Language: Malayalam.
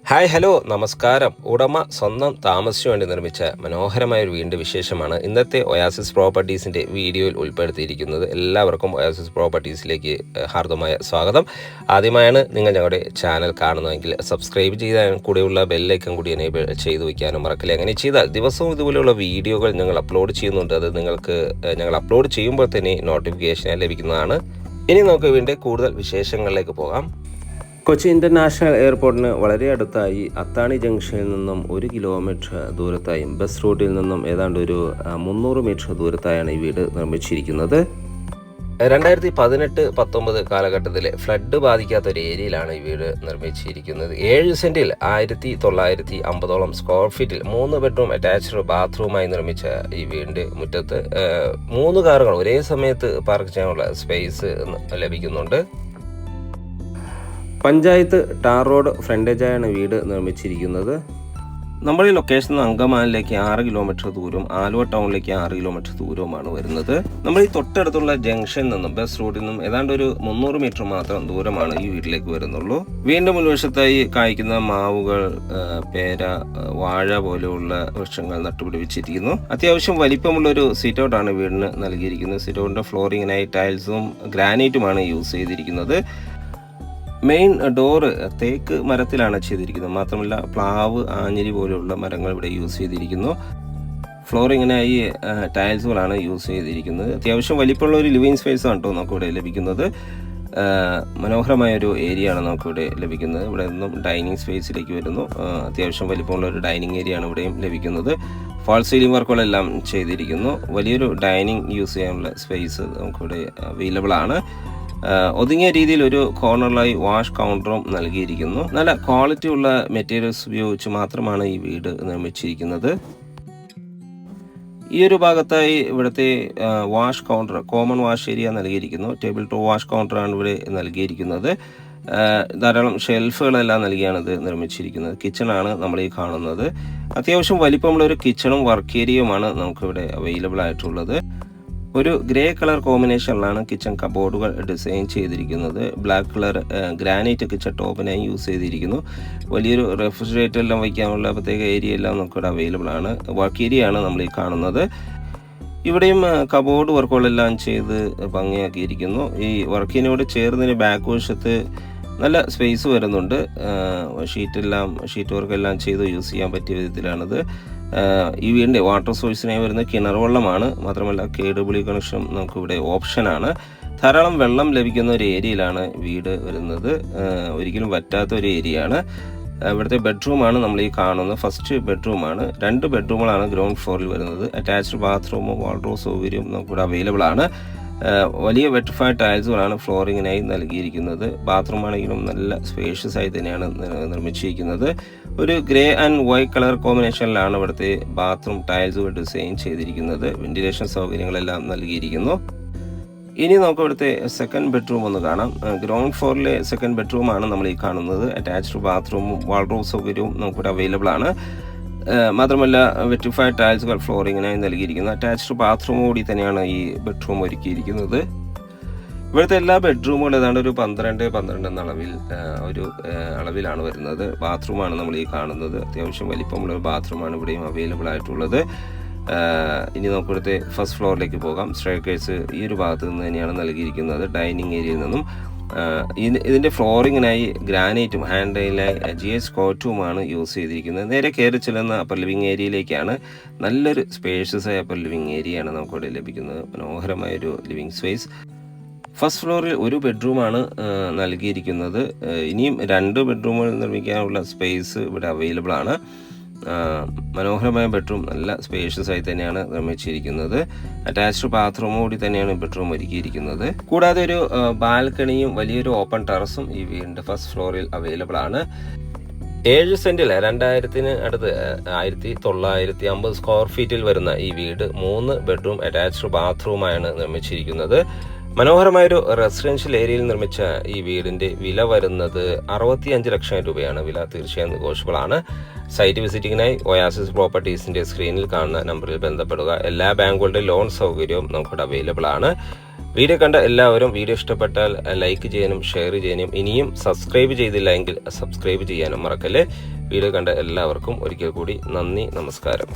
ഹായ് ഹലോ നമസ്കാരം. ഉടമ സ്വന്തം താമസിച്ചു വേണ്ടി നിർമ്മിച്ച മനോഹരമായ ഒരു വീടിൻ്റെ വിശേഷമാണ് ഇന്നത്തെ ഒയാസിസ് പ്രോപ്പർട്ടീസിൻ്റെ വീഡിയോയിൽ ഉൾപ്പെടുത്തിയിരിക്കുന്നത്. എല്ലാവർക്കും ഒയാസിസ് പ്രോപ്പർട്ടീസിലേക്ക് ഹാർദമായ സ്വാഗതം. ആദ്യമായാണ് നിങ്ങൾ ഞങ്ങളുടെ ചാനൽ കാണുന്നതെങ്കിൽ സബ്സ്ക്രൈബ് ചെയ്താൽ കൂടെയുള്ള ബെല്ലൈക്കൺ കൂടി എനേബിൾ ചെയ്തു വയ്ക്കാനും മറക്കില്ല. അങ്ങനെ ചെയ്താൽ ദിവസവും ഇതുപോലെയുള്ള വീഡിയോകൾ ഞങ്ങൾ അപ്ലോഡ് ചെയ്യുന്നുണ്ട്. അത് നിങ്ങൾക്ക് ഞങ്ങൾ അപ്ലോഡ് ചെയ്യുമ്പോൾ തന്നെ നോട്ടിഫിക്കേഷൻ ലഭിക്കുന്നതാണ്. ഇനി നമുക്ക് വീണ്ടും കൂടുതൽ വിശേഷങ്ങളിലേക്ക് പോകാം. കൊച്ചി ഇൻ്റർനാഷണൽ എയർപോർട്ടിന് വളരെ അടുത്തായി അത്താണി ജംഗ്ഷനിൽ നിന്നും 1 കിലോമീറ്റർ ദൂരത്തായും ബസ് റൂട്ടിൽ നിന്നും ഏതാണ്ട് ഒരു 300 മീറ്റർ ദൂരത്തായാണ് ഈ വീട് നിർമ്മിച്ചിരിക്കുന്നത്. 2018-19 കാലഘട്ടത്തിലെ ഫ്ലഡ് ബാധിക്കാത്ത ഒരു ഏരിയയിലാണ് ഈ വീട് നിർമ്മിച്ചിരിക്കുന്നത്. 7 സെൻറ്റിൽ 1950 സ്ക്വയർ ഫീറ്റിൽ 3 ബെഡ്റൂം അറ്റാച്ച്ഡ് ബാത്റൂമായി നിർമ്മിച്ച ഈ വീടിൻ്റെ മുറ്റത്ത് 3 കാറുകൾ ഒരേ സമയത്ത് പാർക്ക് ചെയ്യാനുള്ള സ്പേസ് ലഭിക്കുന്നുണ്ട്. പഞ്ചായത്ത് ടാർ റോഡ് ഫ്രണ്ടേജായാണ് വീട് നിർമ്മിച്ചിരിക്കുന്നത്. നമ്മുടെ ഈ ലൊക്കേഷൻ അങ്കമാലിലേക്ക് 6 കിലോമീറ്റർ ദൂരവും ആലുവ ടൗണിലേക്ക് 6 കിലോമീറ്റർ ദൂരവുമാണ് വരുന്നത്. നമ്മൾ ഈ തൊട്ടടുത്തുള്ള ജംഗ്ഷനിൽ നിന്നും ബസ് റൂട്ടിൽ നിന്നും ഏതാണ്ട് ഒരു 300 മീറ്റർ മാത്രം ദൂരമാണ് ഈ വീട്ടിലേക്ക് വരുന്നുള്ളൂ. വീണ്ടും മുൻവശത്തായി കായ്ക്കുന്ന മാവുകൾ, പേര, വാഴ പോലെയുള്ള വൃക്ഷങ്ങൾ നട്ടുപിടിപ്പിച്ചിരിക്കുന്നു. അത്യാവശ്യം വലിപ്പമുള്ള ഒരു സിറ്റ് ഔട്ടാണ് വീടിന് നൽകിയിരിക്കുന്നത്. സിറ്റ് ഔട്ടിന്റെ ഫ്ലോറിങ്ങിനായി ടൈൽസും ഗ്രാനൈറ്റുമാണ് യൂസ് ചെയ്തിരിക്കുന്നത്. മെയിൻ ഡോറ് തേക്ക് മരത്തിലാണ് ചെയ്തിരിക്കുന്നത്. മാത്രമല്ല പ്ലാവ്, ആഞ്ഞിലി പോലെയുള്ള മരങ്ങൾ ഇവിടെ യൂസ് ചെയ്തിരിക്കുന്നു. ഫ്ലോറിങ്ങിനായി ടൈൽസുകളാണ് യൂസ് ചെയ്തിരിക്കുന്നത്. അത്യാവശ്യം വലിപ്പമുള്ള ഒരു ലിവിങ് സ്പേസ് ആണ് കേട്ടോ നമുക്കിവിടെ ലഭിക്കുന്നത്. മനോഹരമായൊരു ഏരിയ ആണ് നമുക്കിവിടെ ലഭിക്കുന്നത്. ഇവിടെ നിന്നും ഡൈനിങ് സ്പേസിലേക്ക് വരുന്നു. അത്യാവശ്യം വലിപ്പമുള്ള ഒരു ഡൈനിങ് ഏരിയ ആണ് ഇവിടെയും ലഭിക്കുന്നത്. ഫാൾ സീലിംഗ് വർക്കുകളെല്ലാം ചെയ്തിരിക്കുന്നു. വലിയൊരു ഡൈനിങ് യൂസ് ചെയ്യാനുള്ള സ്പേസ് നമുക്കിവിടെ അവൈലബിൾ ആണ്. ഒതുങ്ങിയ രീതിയിൽ ഒരു കോർണറിലായി വാഷ് കൗണ്ടറും നൽകിയിരിക്കുന്നു. നല്ല ക്വാളിറ്റി ഉള്ള മെറ്റീരിയൽസ് ഉപയോഗിച്ച് മാത്രമാണ് ഈ വീട് നിർമ്മിച്ചിരിക്കുന്നത്. ഈ ഒരു ഭാഗത്തായി ഇവിടുത്തെ wash counter, common wash area നൽകിയിരിക്കുന്നു. ടേബിൾ ടോപ്പ് വാഷ് കൗണ്ടറാണ് ഇവിടെ നൽകിയിരിക്കുന്നത്. ധാരാളം ഷെൽഫുകളെല്ലാം നൽകിയാണ് ഇത് നിർമ്മിച്ചിരിക്കുന്നത്. കിച്ചണാണ് നമ്മൾ ഈ കാണുന്നത്. അത്യാവശ്യം വലിപ്പമുള്ള ഒരു കിച്ചണും വർക്ക് ഏരിയയുമാണ് നമുക്കിവിടെ അവൈലബിൾ ആയിട്ടുള്ളത്. ഒരു ഗ്രേ കളർ കോമ്പിനേഷനിലാണ് കിച്ചൺ കബോർഡുകൾ ഡിസൈൻ ചെയ്തിരിക്കുന്നത്. ബ്ലാക്ക് കളർ ഗ്രാനൈറ്റ് കിച്ചൺ ടോപ്പിനായി യൂസ് ചെയ്തിരിക്കുന്നു. വലിയൊരു റെഫ്രിജറേറ്റർ എല്ലാം വയ്ക്കാനുള്ള പ്രത്യേക ഏരിയ എല്ലാം നമുക്കിവിടെ അവൈലബിൾ ആണ്. വർക്ക് ഏരിയ ആണ് നമ്മൾ ഈ കാണുന്നത്. ഇവിടെയും കബോർഡ് വർക്കുകളെല്ലാം ചെയ്ത് ഭംഗിയാക്കിയിരിക്കുന്നു. ഈ വർക്കിനോട് ചേർന്നതിന് ബാക്ക് വശത്ത് നല്ല സ്പേസ് വരുന്നുണ്ട്. ഷീറ്റ് വർക്കെല്ലാം ചെയ്ത് യൂസ് ചെയ്യാൻ പറ്റിയ വിധത്തിലാണിത്. ഈ വീടിൻ്റെ വാട്ടർ സോഴ്സിനായി വരുന്ന കിണർ വെള്ളമാണ്. മാത്രമല്ല KWB കണക്ഷൻ നമുക്കിവിടെ ഓപ്ഷനാണ്. ധാരാളം വെള്ളം ലഭിക്കുന്ന ഒരു ഏരിയയിലാണ് വീട് വരുന്നത്. ഒരിക്കലും വറ്റാത്ത ഒരു ഏരിയയാണ്. ഇവിടുത്തെ ബെഡ്റൂമാണ് നമ്മൾ ഈ കാണുന്നത്. ഫസ്റ്റ് ബെഡ്റൂമാണ്. 2 ബെഡ്റൂമുകളാണ് ഗ്രൗണ്ട് ഫ്ലോറിൽ വരുന്നത്. അറ്റാച്ച്ഡ് ബാത്റൂമും വാർഡ്രോബ് സൗകര്യവും നമുക്കിവിടെ അവൈലബിൾ ആണ്. വലിയ വെട്രിഫൈഡ് ടൈൽസുകളാണ് ഫ്ലോറിങ്ങിനായി നൽകിയിരിക്കുന്നത്. ബാത്റൂം ആണെങ്കിലും നല്ല സ്പേഷ്യസ് ആയി തന്നെയാണ് നിർമ്മിച്ചിരിക്കുന്നത്. ഒരു ഗ്രേ ആൻഡ് വൈറ്റ് കളർ കോമ്പിനേഷനിലാണ് ഇവിടുത്തെ ബാത്റൂം ടൈൽസുകൾ ഡിസൈൻ ചെയ്തിരിക്കുന്നത്. വെന്റിലേഷൻ സൗകര്യങ്ങളെല്ലാം നൽകിയിരിക്കുന്നു. ഇനി നമുക്ക് ഇവിടുത്തെ സെക്കൻഡ് ബെഡ്റൂം ഒന്ന് കാണാം. ഗ്രൗണ്ട് ഫ്ലോറിലെ സെക്കൻഡ് ബെഡ്റൂമാണ് നമ്മൾ ഈ കാണുന്നത്. അറ്റാച്ച്ഡ് ബാത്റൂമും വാർഡ്രോബ് സൗകര്യവും നമുക്കിവിടെ അവൈലബിൾ ആണ്. മാത്രമല്ല വെട്രിഫൈഡ് ടൈൽസുകൾ ഫ്ലോറിങ്ങിനായി നൽകിയിരിക്കുന്നു. അറ്റാച്ച്ഡ് ബാത്റൂം കൂടി തന്നെയാണ് ഈ ബെഡ്റൂം ഒരുക്കിയിരിക്കുന്നത്. ഇവിടുത്തെ എല്ലാ ബെഡ്റൂമുകളും ഏതാണ്ട് ഒരു 12 എന്ന അളവിലാണ് വരുന്നത്. ബാത്റൂമാണ് നമ്മൾ ഈ കാണുന്നത്. അത്യാവശ്യം വലിപ്പമുള്ള ഒരു ബാത്റൂമാണ് ഇവിടെയും അവൈലബിൾ ആയിട്ടുള്ളത്. ഇനി നമുക്ക് ഇവിടുത്തെ ഫസ്റ്റ് ഫ്ലോറിലേക്ക് പോകാം. സ്റ്റെയർകേസ് ഈ ഒരു ഭാഗത്ത് നിന്ന് തന്നെയാണ് നൽകിയിരിക്കുന്നത്. ഡൈനിങ് ഏരിയയിൽ നിന്നും ഇതിൻ്റെ ഫ്ലോറിങ്ങിനായി ഗ്രാനൈറ്റും ഹാൻഡ്രൈലായി GH കോട്ടുമാണ് യൂസ് ചെയ്തിരിക്കുന്നത്. നേരെ കയറി ചെല്ലുന്ന അപ്പർ ലിവിങ് ഏരിയയിലേക്കാണ്. നല്ലൊരു സ്പേഷ്യസ് ആയ അപ്പർ ലിവിങ് ഏരിയയാണ് നമുക്കിവിടെ ലഭിക്കുന്നത്. മനോഹരമായൊരു ലിവിങ് സ്പേസ്. ഫസ്റ്റ് ഫ്ലോറിൽ 1 ബെഡ്റൂമാണ് നൽകിയിരിക്കുന്നത്. ഇനിയും 2 ബെഡ്റൂമുകൾ നിർമ്മിക്കാനുള്ള സ്പേസ് ഇവിടെ അവൈലബിൾ ആണ്. മനോഹരമായ ബെഡ്റൂം നല്ല സ്പേഷ്യസ് ആയി തന്നെയാണ് നിർമ്മിച്ചിരിക്കുന്നത്. അറ്റാച്ച്ഡ് ബാത്റൂം കൂടി തന്നെയാണ് ബെഡ്റൂം ഒരുക്കിയിരിക്കുന്നത്. കൂടാതെ ഒരു ബാൽക്കണിയും വലിയൊരു ഓപ്പൺ ടെറസും ഈ വീടിൻ്റെ ഫസ്റ്റ് ഫ്ലോറിൽ അവൈലബിൾ ആണ്. 7 സെൻറ്റിൽ 2000-ന് അടുത്ത് 1950 സ്ക്വയർ ഫീറ്റിൽ വരുന്ന ഈ വീട് 3 ബെഡ്റൂം അറ്റാച്ച്ഡ് ബാത്റൂമായാണ് നിർമ്മിച്ചിരിക്കുന്നത്. മനോഹരമായൊരു റെസിഡൻഷ്യൽ ഏരിയയിൽ നിർമ്മിച്ച ഈ വീടിൻ്റെ വില വരുന്നത് 65 ലക്ഷം രൂപയാണ്. വില തീർച്ചയായും നെഗോഷ്യബിൾ ആണ്. സൈറ്റ് വിസിറ്റിങ്ങിനായി ഒയാസിസ് പ്രോപ്പർട്ടീസിൻ്റെ സ്ക്രീനിൽ കാണുന്ന നമ്പറിൽ ബന്ധപ്പെടുക. എല്ലാ ബാങ്കുകളുടെ ലോൺ സൗകര്യവും നമുക്കിവിടെ അവൈലബിൾ ആണ്. വീഡിയോ കണ്ട എല്ലാവരും വീഡിയോ ഇഷ്ടപ്പെട്ടാൽ ലൈക്ക് ചെയ്യാനും ഷെയർ ചെയ്യാനും ഇനിയും സബ്സ്ക്രൈബ് ചെയ്തില്ല എങ്കിൽ സബ്സ്ക്രൈബ് ചെയ്യാനും മറക്കല്ലേ. വീഡിയോ കണ്ട എല്ലാവർക്കും ഒരിക്കൽ കൂടി നന്ദി, നമസ്കാരം.